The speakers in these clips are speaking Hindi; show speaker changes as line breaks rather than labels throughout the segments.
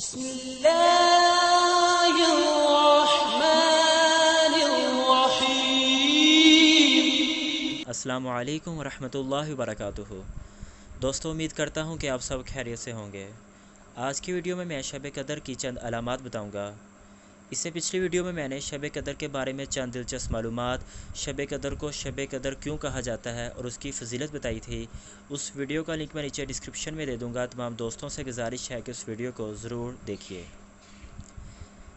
अस्सलामु अलैकुम वरहमतुल्लाहि वबरकातुहू। दोस्तों, उम्मीद करता हूँ कि आप सब खैरियत से होंगे। आज की वीडियो में मैं शब कदर की चंद अलामात बताऊँगा। इससे पिछली वीडियो में मैंने शब कदर के बारे में चंद दिलचस्प मालूमात, शब कदर को शब कदर क्यों कहा जाता है और उसकी फ़जीलत बताई थी। उस वीडियो का लिंक मैं नीचे डिस्क्रिप्शन में दे दूँगा। तमाम दोस्तों से गुजारिश है कि उस वीडियो को ज़रूर देखिए।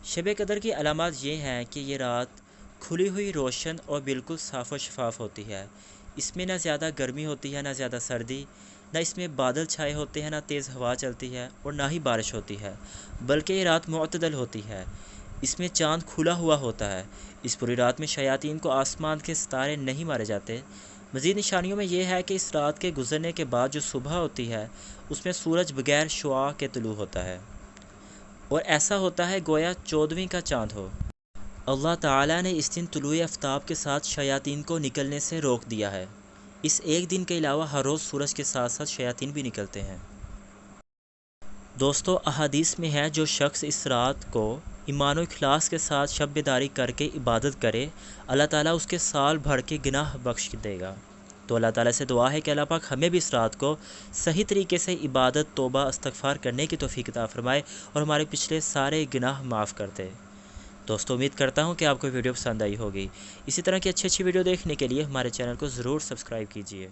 शब कदर की अलामात ये हैं कि ये रात खुली हुई, रोशन और बिल्कुल साफ़ व शफाफ होती है। इसमें ना ज़्यादा गर्मी होती है, ना ज़्यादा सर्दी, ना इसमें बादल छाए होते हैं, ना तेज़ हवा चलती है और ना ही बारिश होती है, बल्कि ये रात मुअतदल होती है। इसमें चाँद खुला हुआ होता है। इस पूरी रात में शयातीन को आसमान के सितारे नहीं मारे जाते। मज़ीद निशानियों में यह है कि इस रात के गुज़रने के बाद जो सुबह होती है उसमें सूरज बग़ैर शुआ के तुलू होता है और ऐसा होता है गोया 14वीं का चाँद हो। अल्लाह ताला ने इस दिन तुलूए आफ्ताब के साथ शयातीन को निकलने से रोक दिया है। इस एक दिन के अलावा हर रोज़ सूरज के साथ साथ शयातीन भी निकलते हैं। दोस्तों, अहादीस में है, जो शख्स इस रात को ईमान और इखलास के साथ शब बेदारी करके इबादत करे, अल्लाह ताला उसके साल भर के गुनाह बख्श देगा। तो अल्लाह ताला से दुआ है कि अल्लाह पाक हमें भी इस रात को सही तरीके से इबादत, तौबा, इस्तग़फ़ार करने की तौफ़ीक़ अता फ़रमाए और हमारे पिछले सारे गुनाह माफ़ कर दे। दोस्तों, उम्मीद करता हूँ कि आपको वीडियो पसंद आई होगी। इसी तरह की अच्छी अच्छी वीडियो देखने के लिए हमारे चैनल को ज़रूर सब्सक्राइब कीजिए।